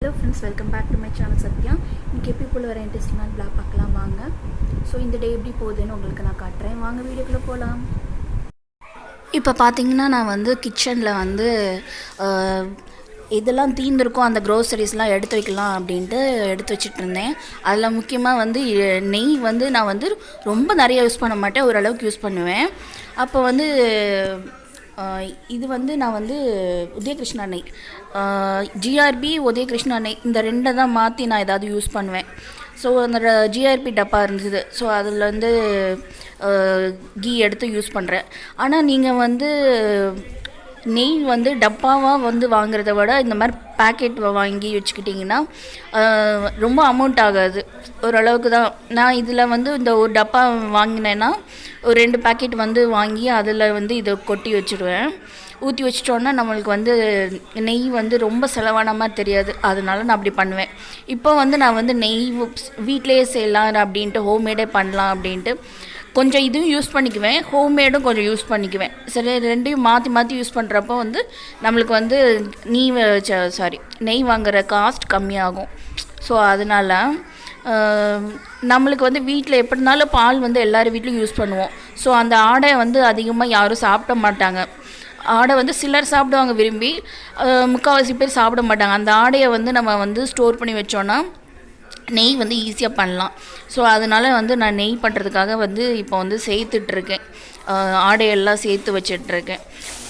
Hello friends, welcome back to my channel Sathya. இன்றைக்கி எப்படி போல் வர இன்ட்ரெஸ்டிங்கான பிளாக் பார்க்கலாம் வாங்க. ஸோ இந்த டே எப்படி போகுதுன்னு உங்களுக்கு நான் காட்டுறேன். வாங்க வீடியோக்குள்ளே போகலாம். இப்போ பார்த்தீங்கன்னா நான் வந்து கிச்சனில் வந்து இதெல்லாம் தீர்ந்துருக்கும், அந்த க்ரோசரிஸ்லாம் எடுத்து வைக்கலாம் அப்படின்ட்டு எடுத்து வச்சுட்டு இருந்தேன். அதில் முக்கியமாக வந்து நெய் வந்து நான் வந்து ரொம்ப நிறைய யூஸ் பண்ண மாட்டேன், ஓரளவுக்கு யூஸ் பண்ணுவேன். அப்போ வந்து இது வந்து நான் வந்து உதயகிருஷ்ணா நெய், ஜிஆர்பி உதயகிருஷ்ணா நெய், இந்த ரெண்டை தான் மாற்றி நான் ஏதாவது யூஸ் பண்ணுவேன். ஸோ அந்த ஜிஆர்பி டப்பா இருந்தது, ஸோ அதில் வந்து கீ எடுத்து யூஸ் பண்ணுறேன். ஆனால் நீங்கள் வந்து நெய் வந்து டப்பாவாக வந்து வாங்குறத விட இந்த மாதிரி பேக்கெட் வாங்கி வச்சுக்கிட்டிங்கன்னா ரொம்ப அமௌண்ட் ஆகாது, ஓரளவுக்கு தான். நான் இதில் வந்து இந்த ஒரு டப்பா வாங்கினேன்னா ஒரு 2 பேக்கெட் வந்து வாங்கி அதில் வந்து இதை கொட்டி வச்சுடுவேன். ஊற்றி வச்சிட்டோன்னா நம்மளுக்கு வந்து நெய் வந்து ரொம்ப செலவான மாதிரி தெரியாது, அதனால நான் அப்படி பண்ணுவேன். இப்போ வந்து நான் வந்து நெய் வீட்டிலையே செய்யலாம் அப்படின்ட்டு, ஹோம்மேடே பண்ணலாம் அப்படின்ட்டு கொஞ்சம் இதுவும் யூஸ் பண்ணிக்குவேன், ஹோம்மேடும் கொஞ்சம் யூஸ் பண்ணிக்குவேன். சரி, ரெண்டையும் மாற்றி மாற்றி யூஸ் பண்ணுறப்போ வந்து நம்மளுக்கு வந்து நெய் வாங்குகிற காஸ்ட் கம்மியாகும். ஸோ அதனால் நம்மளுக்கு வந்து வீட்டில் எப்படி இருந்தாலும் பால் வந்து எல்லார் வீட்லையும் யூஸ் பண்ணுவோம். ஸோ அந்த ஆடை வந்து அதிகமாக யாரும் சாப்பிட மாட்டாங்க. ஆடை வந்து சிலர் சாப்பிடுவாங்க விரும்பி, முக்கால்வாசி பேர் சாப்பிட மாட்டாங்க. அந்த ஆடையை வந்து நம்ம வந்து ஸ்டோர் பண்ணி வச்சோன்னா நெய் வந்து ஈஸியாக பண்ணலாம். ஸோ அதனால் வந்து நான் நெய் பண்ணுறதுக்காக வந்து இப்போ வந்து சேர்த்துட்ருக்கேன், ஆடையெல்லாம் சேர்த்து வச்சிட்ருக்கேன்.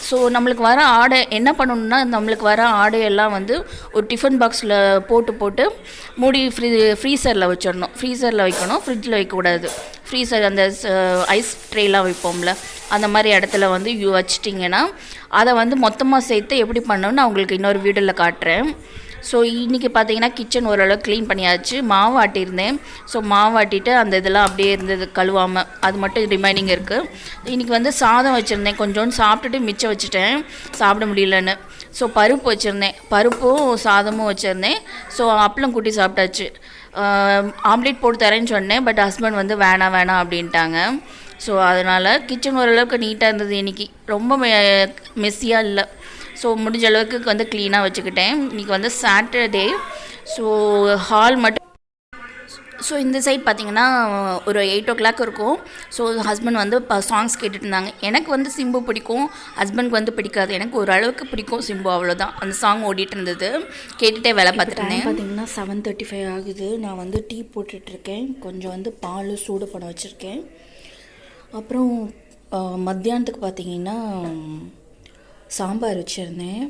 ஸோ நம்மளுக்கு வர ஆடை என்ன பண்ணணுன்னா, நம்மளுக்கு வர ஆடையெல்லாம் வந்து ஒரு டிஃபன் பாக்ஸில் போட்டு மூடி ஃப்ரீசரில் வச்சிடணும். ஃப்ரீசரில் வைக்கணும், ஃப்ரிட்ஜில் வைக்கக்கூடாது. ஃப்ரீசர் அந்த ஐஸ் ட்ரேலாம் வைப்போம்ல, அந்த மாதிரி இடத்துல வந்து வச்சிட்டிங்கன்னா அதை வந்து மொத்தமாக சேர்த்து எப்படி பண்ணணும்னு நான் உங்களுக்கு இன்னொரு வீடியோவில் காட்டுறேன். ஸோ இன்றைக்கி பார்த்தீங்கன்னா கிச்சன் ஓரளவு க்ளீன் பண்ணியாச்சு. மாவு ஆட்டியிருந்தேன், ஸோ மாவு ஆட்டிட்டு அந்த இதெல்லாம் அப்படியே இருந்தது கழுவாமல், அது மட்டும் ரிமைனிங் இருக்குது. இன்றைக்கி வந்து சாதம் வச்சுருந்தேன், கொஞ்சோண்டு சாப்பிட்டுட்டு மிச்சம் வச்சுட்டேன், சாப்பிட முடியலன்னு. ஸோ பருப்பு வச்சுருந்தேன், பருப்பும் சாதமும் வச்சுருந்தேன். ஸோ அப்பளம் கூட்டி சாப்பிட்டாச்சு. ஆம்லேட் போட்டு தரேன்னு சொன்னேன், பட் ஹஸ்பண்ட் வந்து வேணாம் அப்படின்ட்டாங்க. ஸோ அதனால் கிச்சன் ஓரளவுக்கு நீட்டாக இருந்தது இன்றைக்கி, ரொம்ப மெஸ்ஸியாக இல்லை. ஸோ முடிஞ்ச அளவுக்கு வந்து க்ளீனாக வச்சுக்கிட்டேன். இன்றைக்கி வந்து சாட்டர்டே, ஸோ ஹால் மட்டும். ஸோ இந்த சைட் பார்த்திங்கன்னா ஒரு 8 o'clock இருக்கும். ஸோ ஹஸ்பண்ட் வந்து சாங்ஸ் கேட்டுட்டு இருந்தாங்க. எனக்கு வந்து சிம்பு பிடிக்கும், ஹஸ்பண்ட்க்கு வந்து பிடிக்காது. எனக்கு ஓரளவுக்கு பிடிக்கும் சிம்பு, அவ்வளோதான். அந்த சாங் ஓடிட்டு இருந்தது, கேட்டுகிட்டே வேலை பார்த்துட்டு இருந்தேன். பார்த்திங்கன்னா 7:35 ஆகுது. நான் வந்து டீ போட்டுட்ருக்கேன், கொஞ்சம் வந்து பால் சூடு பண்ண வச்சுருக்கேன். அப்புறம் மத்தியானத்துக்கு பார்த்திங்கன்னா சாம்பார் வச்சுருந்தேன்.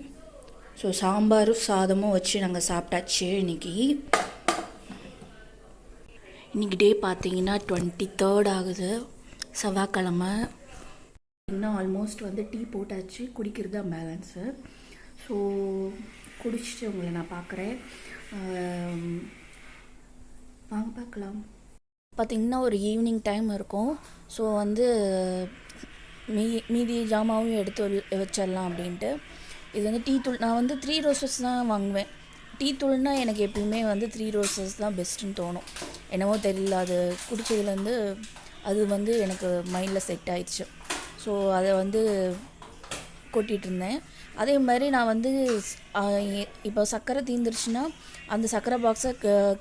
ஸோ சாம்பாரும் சாதமும் வச்சு நாங்கள் சாப்பிட்டாச்சு. இன்றைக்கி டே பார்த்திங்கன்னா 23rd ஆகுது, செவ்வாய்க்கிழமை. இன்னும் ஆல்மோஸ்ட் வந்து டீ போட்டாச்சு, குடிக்கிறது தான் பேலன்ஸு. ஸோ குடிச்சிட்டு உங்களை நான் பார்க்குறேன், வாங்க பார்க்கலாம். பார்த்திங்கன்னா ஒரு ஈவினிங் டைம் இருக்கும். ஸோ வந்து மீதி ஜாமாவும் எடுத்து வச்சிடலாம் அப்படின்ட்டு. இது வந்து டீ தூள், நான் வந்து 3 roses தான் வாங்குவேன். டீ தூள்னால் எனக்கு எப்பயுமே வந்து 3 roses தான் பெஸ்ட்டுன்னு தோணும். என்னவோ தெரியல, அது குடித்ததுலேருந்து அது வந்து எனக்கு மைண்டில் செட் ஆயிடுச்சு. ஸோ அதை வந்து கொட்டிகிட்டு இருந்தேன். அதே மாதிரி நான் வந்து இப்போ சர்க்கரை தீர்ந்துருச்சுன்னா அந்த சர்க்கரை பாக்ஸை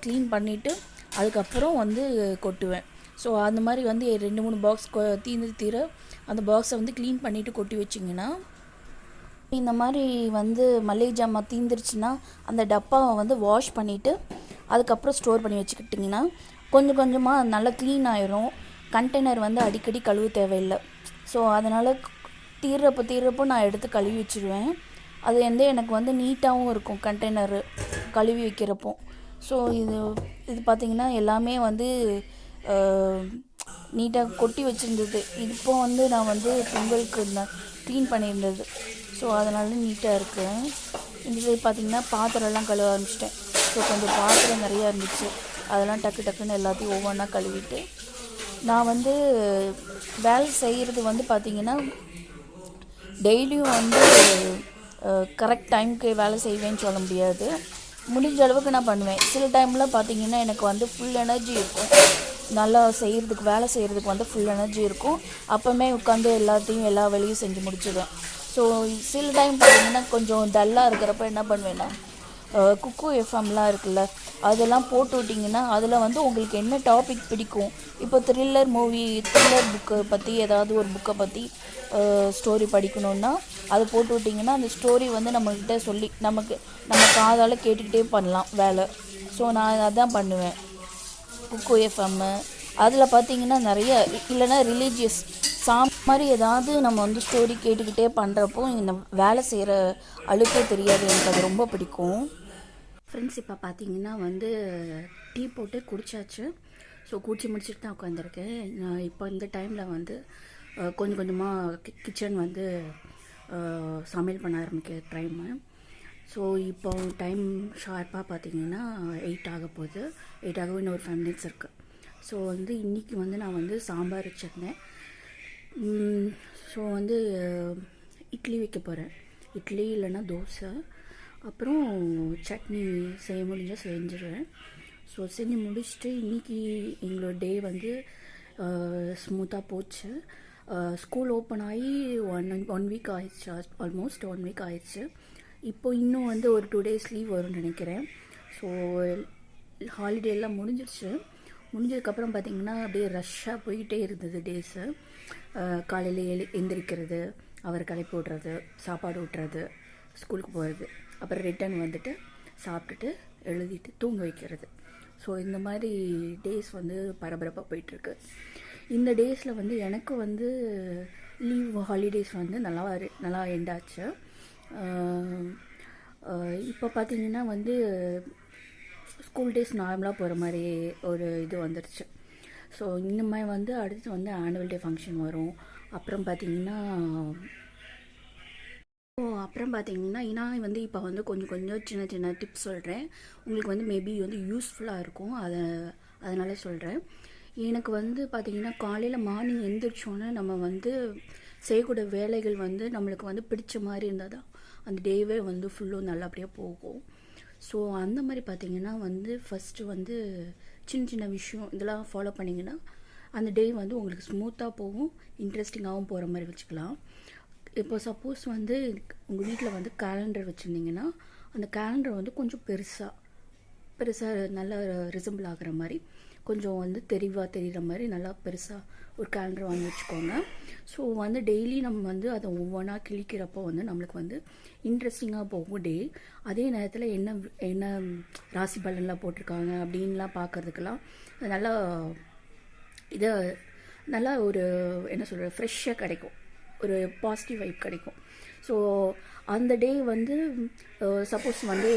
க்ளீன் பண்ணிவிட்டு அதுக்கப்புறம் வந்து கொட்டுவேன். ஸோ அந்த மாதிரி வந்து 2-3 பாக்ஸ் தீர அந்த பாக்ஸை வந்து க்ளீன் பண்ணிவிட்டு கொட்டி வச்சிங்கன்னா, இந்த மாதிரி வந்து மளிகை ஜாமான் தீந்துருச்சுன்னா அந்த டப்பாவை வந்து வாஷ் பண்ணிவிட்டு அதுக்கப்புறம் ஸ்டோர் பண்ணி வச்சுக்கிட்டிங்கன்னா கொஞ்சம் கொஞ்சமாக நல்லா க்ளீன் ஆயிரும். கண்டெய்னர் வந்து அடிக்கடி கழுவ தேவையில்லை. ஸோ அதனால் தீர்றப்போ நான் எடுத்து கழுவி வச்சுருவேன். அது வந்து எனக்கு வந்து நீட்டாகவும் இருக்கும் கண்டெய்னரு கழுவி வைக்கிறப்போ. ஸோ இது பார்த்திங்கன்னா எல்லாமே வந்து நீட்டாக கொட்டி வச்சுருந்தது. இப்போ வந்து நான் வந்து பொங்கலுக்கு க்ளீன் பண்ணியிருந்தது. ஸோ அதனால நீட்டாக இருக்குது. இந்த சைடு பார்த்திங்கன்னா பாத்திரம்லாம் கழுவ ஆரம்பிச்சிட்டேன். ஸோ கொஞ்சம் பாத்திரம் நிறையா இருந்துச்சு, அதெல்லாம் டக்குன்னு எல்லாத்தையும் ஒவ்வொன்றா கழுவிட்டு நான் வந்து வேலை செய்கிறது வந்து பார்த்திங்கன்னா டெய்லியும் வந்து கரெக்ட் டைமுக்கு வேலை செய்வேன்னு சொல்ல முடியாது. முடிஞ்ச அளவுக்கு நான் பண்ணுவேன். சில டைமில் பார்த்திங்கன்னா எனக்கு வந்து ஃபுல் எனர்ஜி இருக்கும், நல்லா வேலை செய்கிறதுக்கு வந்து ஃபுல் எனர்ஜி இருக்கும். அப்போவுமே உட்காந்து எல்லா வேலையும் செஞ்சு முடிச்சிடுவேன். ஸோ சில டைம் பார்த்திங்கன்னா கொஞ்சம் டல்லாக இருக்கிறப்ப என்ன பண்ணுவேன்னா குக்கு எஃப்எம்லாம் இருக்குல்ல, அதெல்லாம் போட்டு விட்டிங்கன்னா அதில் வந்து உங்களுக்கு என்ன டாபிக் பிடிக்கும், இப்போ த்ரில்லர் புக்கு பற்றி ஏதாவது ஒரு புக்கை பற்றி ஸ்டோரி படிக்கணுன்னா அதை போட்டு விட்டிங்கன்னா அந்த ஸ்டோரி வந்து நம்மக்கிட்ட சொல்லி நம்ம காதால் கேட்டுக்கிட்டே பண்ணலாம் வேலை. ஸோ நான் அதான் பண்ணுவேன். குக்கு எஃப்எம்மு அதில் பார்த்தீங்கன்னா நிறைய, இல்லைன்னா ரிலீஜியஸ் மாதிரி ஏதாவது நம்ம வந்து ஸ்டோரி கேட்டுக்கிட்டே பண்ணுறப்போ இந்த வேலை செய்கிற அழுக்கே தெரியாது. எனக்கு அது ரொம்ப பிடிக்கும். ஃப்ரெண்ட்ஸ், இப்போ பார்த்தீங்கன்னா வந்து டீ போட்டு குடித்தாச்சு. ஸோ குடிச்சு முடிச்சுட்டு தான் உட்காந்துருக்கேன். இப்போ இந்த டைமில் வந்து கொஞ்சம் கொஞ்சமாக கிச்சன் வந்து சமையல் பண்ண ஆரம்பிக்க டைமு. ஸோ இப்போ டைம் ஷார்ப்பாக பார்த்தீங்கன்னா 8 ஆக போகுது. 8 ஆக இன்னும் ஒரு 5 minutes இருக்குது. ஸோ வந்து இன்றைக்கி வந்து நான் வந்து சாம்பார் வச்சுருந்தேன். ஸோ வந்து இட்லி வைக்க போகிறேன். இட்லி இல்லைன்னா தோசை, அப்புறம் சட்னி செய்ய முடிஞ்சால் செஞ்சுருவேன். ஸோ செஞ்சு முடிச்சுட்டு இன்றைக்கி எங்களோட டே வந்து ஸ்மூத்தாக போச்சு. ஸ்கூல் ஓப்பன் ஆகி ஒன் வீக் ஆயிடுச்சு, ஆல்மோஸ்ட் 1 வீக் ஆயிடுச்சு. இப்போ இன்னும் வந்து ஒரு 2 days லீவ் வரும்னு நினைக்கிறேன். ஸோ ஹாலிடேலாம் முடிஞ்சதுக்கப்புறம் பார்த்திங்கன்னா அப்படியே ரஷ்ஷாக போயிட்டே இருந்தது டேஸு. காலையில் எந்திரிக்கிறது, அவர் கிளப்பி விட்றது, சாப்பாடு ஊட்டுறது, ஸ்கூலுக்கு போகிறது, அப்புறம் ரிட்டர்ன் வந்துட்டு சாப்பிட்டுட்டு எழுதிட்டு தூங்க வைக்கிறது. ஸோ இந்த மாதிரி டேஸ் வந்து பரபரப்பாக போயிட்டுருக்கு. இந்த டேஸில் வந்து எனக்கு வந்து ஹாலிடேஸ் வந்து நல்லா எண்டாச்சு. இப்போ பார்த்திங்கன்னா வந்து ஸ்கூல் டேஸ் நார்மலாக போகிற மாதிரி ஒரு இது வந்துடுச்சு. ஸோ இனிமேல் வந்து அடுத்து வந்து ஆனுவல் டே ஃபங்க்ஷன் வரும். அப்புறம் பார்த்திங்கன்னா நான் வந்து இப்போ வந்து கொஞ்சம் சின்ன டிப்ஸ் சொல்கிறேன். உங்களுக்கு வந்து மேபி வந்து யூஸ்ஃபுல்லாக இருக்கும், அதனால் சொல்கிறேன். எனக்கு வந்து பார்த்திங்கன்னா காலையில் மார்னிங் எழுந்திரிச்சோன்னே நம்ம வந்து செய்யக்கூடிய வேலைகள் வந்து நம்மளுக்கு வந்து பிடிச்ச மாதிரி இருந்தால் தான் அந்த டேவே வந்து ஃபுல்லும் நல்லபடியாக போகும். ஸோ அந்த மாதிரி பார்த்திங்கன்னா வந்து ஃபஸ்ட்டு வந்து சின்ன விஷயம் இதெல்லாம் ஃபாலோ பண்ணிங்கன்னா அந்த டே வந்து உங்களுக்கு ஸ்மூத்தாக போகும், இன்ட்ரெஸ்டிங்காகவும் போகிற மாதிரி வச்சுக்கலாம். இப்போ சப்போஸ் வந்து உங்கள் வீட்டில் வந்து கேலண்டர் வச்சுருந்தீங்கன்னா அந்த கேலண்டர் வந்து கொஞ்சம் பெருசாக நல்லா ரிசம்பிள் ஆகிற மாதிரி, கொஞ்சம் வந்து தெரிகிற மாதிரி நல்லா பெருசாக ஒரு கேலண்டர் வாங்கி வச்சுக்கோங்க. ஸோ வந்து டெய்லி நம்ம வந்து அதை ஒவ்வொன்றா கிழிக்கிறப்போ வந்து நம்மளுக்கு வந்து இன்ட்ரெஸ்டிங்காக போகும் டே. அதே நேரத்தில் என்ன ராசி பலன்லாம் போட்டிருக்காங்க அப்படின்லாம் பார்க்குறதுக்கெல்லாம் நல்லா ஒரு என்ன சொல்கிற ஃப்ரெஷ்ஷாக கிடைக்கும், ஒரு பாசிட்டிவ் வைப் கிடைக்கும். ஸோ அந்த டே வந்து சப்போஸ் வந்து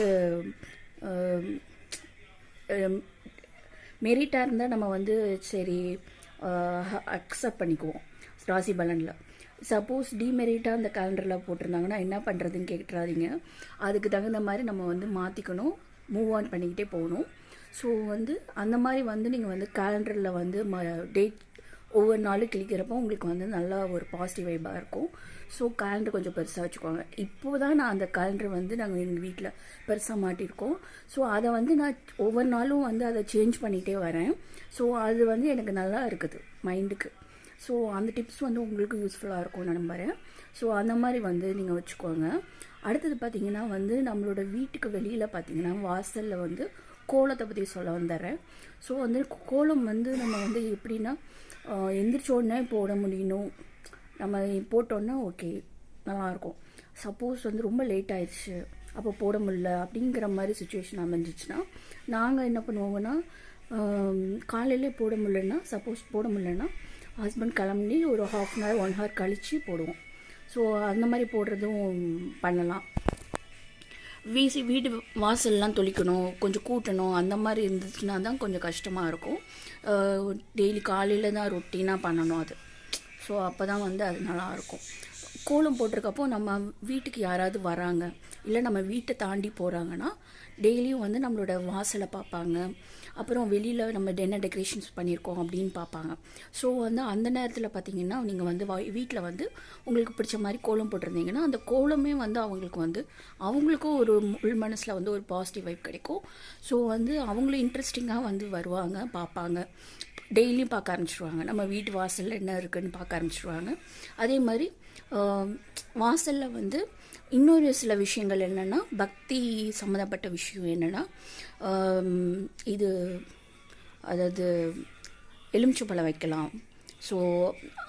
மெரிட்டாக இருந்தால் நம்ம வந்து சரி அக்செப்ட் பண்ணிக்குவோம் ராசி பலனில். சப்போஸ் டிமெரிட்டாக அந்த கேலண்டரில் போட்டிருந்தாங்கன்னா என்ன பண்ணுறதுன்னு கேட்டுறாதீங்க. அதுக்கு தகுந்த மாதிரி நம்ம வந்து மாற்றிக்கணும், மூவ் ஆன் பண்ணிக்கிட்டே போகணும். ஸோ வந்து அந்த மாதிரி வந்து நீங்கள் வந்து கேலண்டரில் வந்து டேட் ஒவ்வொரு நாளும் கிளிக்கிறப்போ உங்களுக்கு வந்து நல்லா ஒரு பாசிட்டிவ் வைப்பாக இருக்கும். ஸோ கேலண்டர் கொஞ்சம் பெருசாக வச்சுக்கோங்க. இப்போது தான் நான் அந்த கேலண்டர் வந்து நாங்கள் எங்கள் வீட்டில் பெருசாக மாட்டியிருக்கோம். ஸோ அதை வந்து நான் ஒவ்வொரு நாளும் வந்து அதை சேஞ்ச் பண்ணிகிட்டே வரேன். ஸோ அது வந்து எனக்கு நல்லா இருக்குது மைண்டுக்கு. ஸோ அந்த டிப்ஸ் வந்து உங்களுக்கு யூஸ்ஃபுல்லாக இருக்கும்னு நான் நம்புகிறேன். ஸோ அந்த மாதிரி வந்து நீங்கள் வச்சுக்கோங்க. அடுத்தது பார்த்திங்கன்னா வந்து நம்மளோட வீட்டுக்கு வெளியில் பார்த்திங்கன்னா வாசலில் வந்து கோலத்தை பற்றி சொல்ல வந்துடுறேன். ஸோ வந்து கோலம் வந்து நம்ம வந்து எப்படின்னா எந்திரிச்சோடனே போட முடியணும், நம்ம போட்டோன்னா ஓகே நல்லாயிருக்கும். சப்போஸ் வந்து ரொம்ப லேட் ஆயிடுச்சு, அப்போ போட முடியல அப்படிங்கிற மாதிரி சுச்சுவேஷன் அமைஞ்சிச்சுன்னா நாங்கள் என்ன பண்ணுவோங்கன்னா காலையிலே போட முடியலன்னா ஹஸ்பண்ட் கிளம்பி ஒரு 1/2 hour 1 hour கழித்து போடுவோம். ஸோ அந்த மாதிரி போடுறதும் பண்ணலாம். வீடு வாசல்லாம் தொளிக்கணும், கொஞ்சம் கூட்டணும், அந்த மாதிரி இருந்துச்சுன்னா தான் கொஞ்சம் கஷ்டமாக இருக்கும். டெய்லி காலையில் தான் ரொட்டீனாக பண்ணணும் அது. ஸோ அப்போ தான் வந்து அது நல்லாயிருக்கும். கோலம் போட்டிருக்கப்போ நம்ம வீட்டுக்கு யாராவது வராங்க, இல்லை நம்ம வீட்டை தாண்டி போகிறாங்கன்னா டெய்லியும் வந்து நம்மளோட வாசலை பார்ப்பாங்க, அப்புறம் வெளியில் நம்ம என்ன டெக்கரேஷன்ஸ் பண்ணியிருக்கோம் அப்படின்னு பார்ப்பாங்க. ஸோ வந்து அந்த நேரத்தில் பார்த்திங்கன்னா நீங்கள் வந்து வீட்டில் வந்து உங்களுக்கு பிடிச்ச மாதிரி கோலம் போட்டிருந்தீங்கன்னா அந்த கோலமே வந்து அவங்களுக்கும் ஒரு உள் மனசில் வந்து ஒரு பாசிட்டிவ் வைப் கிடைக்கும். ஸோ வந்து அவங்களும் இன்ட்ரெஸ்டிங்காக வந்து வருவாங்க, பார்ப்பாங்க, டெய்லியும் பார்க்க ஆரம்பிச்சிடுவாங்க, நம்ம வீட்டு வாசலில் என்ன இருக்குதுன்னு பார்க்க ஆரம்பிச்சிடுவாங்க. அதே மாதிரி வாசலில் வந்து இன்னொரு சில விஷயங்கள் என்னென்னா, பக்தி சம்மந்தப்பட்ட விஷயம் என்னென்னா, இது அதாவது எலுமிச்சம்பழம் வைக்கலாம். ஸோ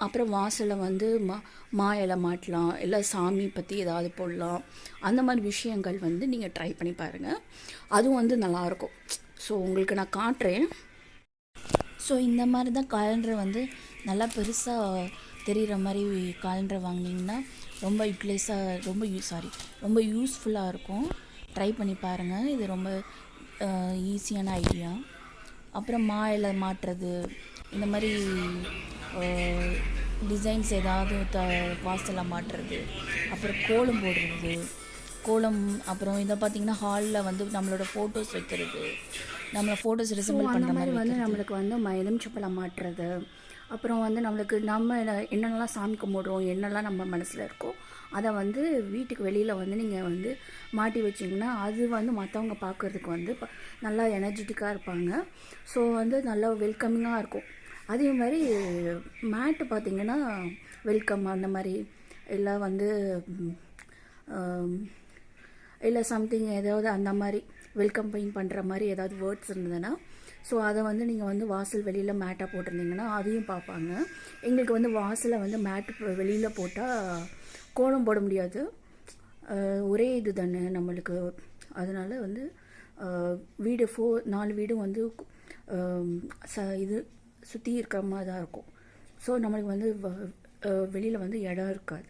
அப்புறம் வாசலில் வந்து மா இலை மாட்டலாம், இல்லை சாமி பற்றி ஏதாவது போடலாம். அந்த மாதிரி விஷயங்கள் வந்து நீங்கள் ட்ரை பண்ணி பாருங்கள், அதுவும் வந்து நல்லாயிருக்கும். ஸோ உங்களுக்கு நான் காட்டுறேன். ஸோ இந்த மாதிரி தான் காலண்டரை வந்து நல்லா பெருசாக தெரிகிற மாதிரி காலண்டரை வாங்கினீங்கன்னா ரொம்ப ரொம்ப யூஸ்ஃபுல்லாக இருக்கும். ட்ரை பண்ணி பாருங்கள், இது ரொம்ப ஈஸியான ஐடியா. அப்புறம் மா இலை மாட்டுறது, இந்த மாதிரி டிசைன்ஸ் ஏதாவது வாசலில் மாட்டுறது, அப்புறம் கோலம் போடுறது, அப்புறம் இதை பார்த்திங்கன்னா ஹாலில் வந்து நம்மளோட ஃபோட்டோஸ் வைக்கிறது, நம்மளை ஃபோட்டோஸ் ரிசம்பிள் பண்ணுற மாதிரி வந்து நம்மளுக்கு வந்து எலுமிச்சம்பழம் மாட்டுறது, அப்புறம் வந்து நம்மளுக்கு நம்ம என்னென்னலாம் சாமி கும்பிடுறோம், என்னெல்லாம் நம்ம மனசில் இருக்கோ அதை வந்து வீட்டுக்கு வெளியில் வந்து நீங்கள் வந்து மாட்டி வச்சிங்கன்னா அது வந்து மற்றவங்க பார்க்குறதுக்கு வந்து நல்லா எனர்ஜெட்டிக்காக இருப்பாங்க. ஸோ வந்து நல்லா வெல்கமிங்காக இருக்கும். அதே மாதிரி மேட்டு பார்த்திங்கன்னா வெல்கம் அந்த மாதிரி எல்லாம் வந்து இல்லை சம்திங் ஏதாவது அந்த மாதிரி வெல்கம் பண்ணுற மாதிரி ஏதாவது வேர்ட்ஸ் இருந்ததுன்னா, ஸோ அதை வந்து நீங்கள் வந்து வாசல் வெளியில் மேட்டாக போட்டிருந்தீங்கன்னா அதையும் பார்ப்பாங்க. எங்களுக்கு வந்து வாசலை வந்து மேட்டு வெளியில் போட்டால் கோலம் போட முடியாது, ஒரே இது தானே நம்மளுக்கு. அதனால் வந்து வீடு 4 வீடும் வந்து இது சுற்றி இருக்கிற மாதிரி தான் இருக்கும். ஸோ நம்மளுக்கு வந்து வெளியில் வந்து இடம் இருக்காது.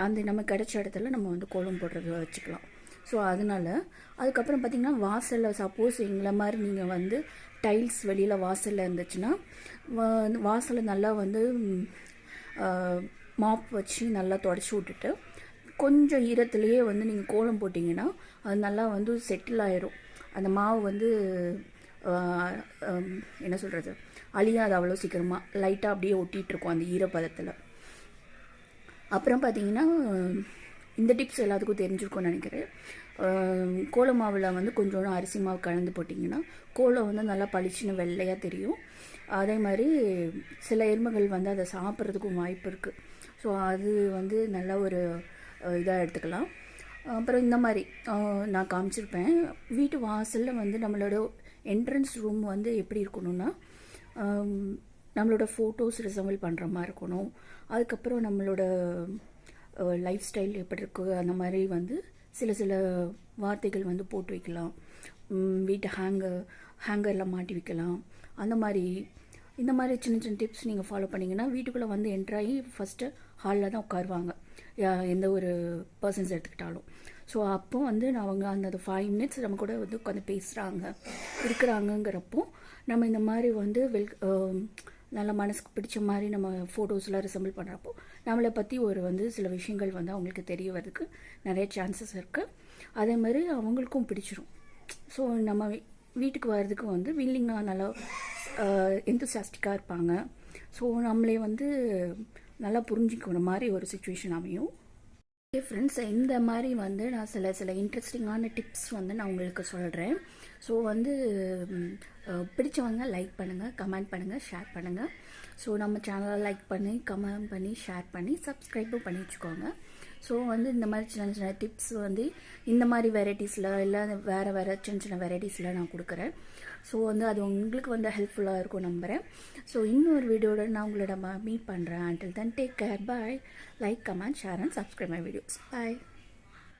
அந்த நம்ம கிடைச்ச இடத்துல நம்ம வந்து கோலம் போடுறது வச்சுக்கலாம். ஸோ அதனால் அதுக்கப்புறம் பார்த்திங்கன்னா வாசலில் சப்போஸ் எங்களை மாதிரி நீங்கள் வந்து டைல்ஸ் வெளியில் வாசலில் இருந்துச்சுன்னா வாசலை நல்லா வந்து மாப் வச்சு நல்லா தொடச்சி விட்டுட்டு கொஞ்சம் ஈரத்துலேயே வந்து நீங்கள் கோலம் போட்டிங்கன்னா அது நல்லா வந்து செட்டில் ஆயிரும். அந்த மாவு வந்து என்ன சொல்கிறது, அழியாது அவ்வளோ சீக்கிரமாக, லைட்டாக அப்படியே ஒட்டிகிட்ருக்கோம் அந்த ஈரப்பதத்தில். அப்புறம் பார்த்திங்கன்னா இந்த டிப்ஸ் எல்லாத்துக்கும் தெரிஞ்சிருக்கும்னு நினைக்கிறேன். கோலம் மாவில் வந்து கொஞ்சோண்டு அரிசி மாவு கலந்து போட்டிங்கன்னா கோலம் வந்து நல்லா பளிச்சுன்னு வெள்ளையாக தெரியும். அதே மாதிரி சில எறும்புகள் வந்து அதை சாப்பிட்றதுக்கும் வாய்ப்பு இருக்குது. ஸோ அது வந்து நல்ல ஒரு இதாக எடுத்துக்கலாம். அப்புறம் இந்த மாதிரி நான் காமிச்சிருப்பேன். வீட்டு வாசலில் வந்து நம்மளோட என்ட்ரன்ஸ் ரூம் வந்து எப்படி இருக்கணும்னா, நம்மளோட ஃபோட்டோஸ் ரிசம்பிள் பண்ணுற மாதிரி இருக்கணும். அதுக்கப்புறம் நம்மளோட லைஃப் ஸ்டைல் எப்படி இருக்குது அந்த மாதிரி வந்து சில வார்த்தைகள் வந்து போட்டு வைக்கலாம். வீட்டை ஹேங்கரில் மாட்டி வைக்கலாம். அந்த மாதிரி இந்த மாதிரி சின்ன டிப்ஸ் நீங்கள் ஃபாலோ பண்ணிங்கன்னா வீட்டுக்குள்ளே வந்து என்ட்ராகி ஃபஸ்ட்டு ஹாலில் தான் உட்காருவாங்க எந்த ஒரு பர்சன்ஸ் எடுத்துக்கிட்டாலும். ஸோ அப்போ வந்து அவங்க அந்த 5 மினிட்ஸ் நம்ம கூட வந்து உட்காந்து இருக்கிறாங்கங்கிறப்போ நம்ம இந்த மாதிரி வந்து நல்ல மனசுக்கு பிடிச்ச மாதிரி நம்ம ஃபோட்டோஸ்லாம் ரிசம்பிள் பண்ணுறப்போ நம்மளை பற்றி ஒரு வந்து சில விஷயங்கள் வந்து அவங்களுக்கு தெரிய வரதுக்கு நிறைய சான்சஸ் இருக்குது. அதே மாதிரி அவங்களுக்கும் பிடிச்சிரும். ஸோ நம்ம வீட்டுக்கு வர்றதுக்கு வந்து வில்லிங்காக நல்லா எந்தூசியாஸ்டிக்காக இருப்பாங்க. ஸோ நம்மளே வந்து நல்லா புரிஞ்சுக்கிற மாதிரி ஒரு சுச்சுவேஷன் அமையும். ஓகே ஃப்ரெண்ட்ஸ், இந்த மாதிரி வந்து நான் சில இன்ட்ரெஸ்டிங்கான டிப்ஸ் வந்து நான் உங்களுக்கு சொல்கிறேன். ஸோ வந்து பிடிச்சவங்க லைக் பண்ணுங்கள், கமெண்ட் பண்ணுங்கள், ஷேர் பண்ணுங்கள். ஸோ நம்ம சேனலை லைக் பண்ணி கமெண்ட் பண்ணி ஷேர் பண்ணி சப்ஸ்கிரைபும் பண்ணி வச்சுக்கோங்க. ஸோ வந்து இந்த மாதிரி சின்ன டிப்ஸ் வந்து இந்த மாதிரி வெரைட்டிஸில் இல்லை வேறு சின்ன வெரைட்டிஸில் நான் கொடுக்குறேன். ஸோ வந்து அது உங்களுக்கு வந்து ஹெல்ப்ஃபுல்லாக இருக்கும் நம்புகிறேன். ஸோ இன்னொரு வீடியோட நான் உங்களோட மீட் பண்ணுறேன். until then take care, bye. Like, comment, share and subscribe my videos. Bye.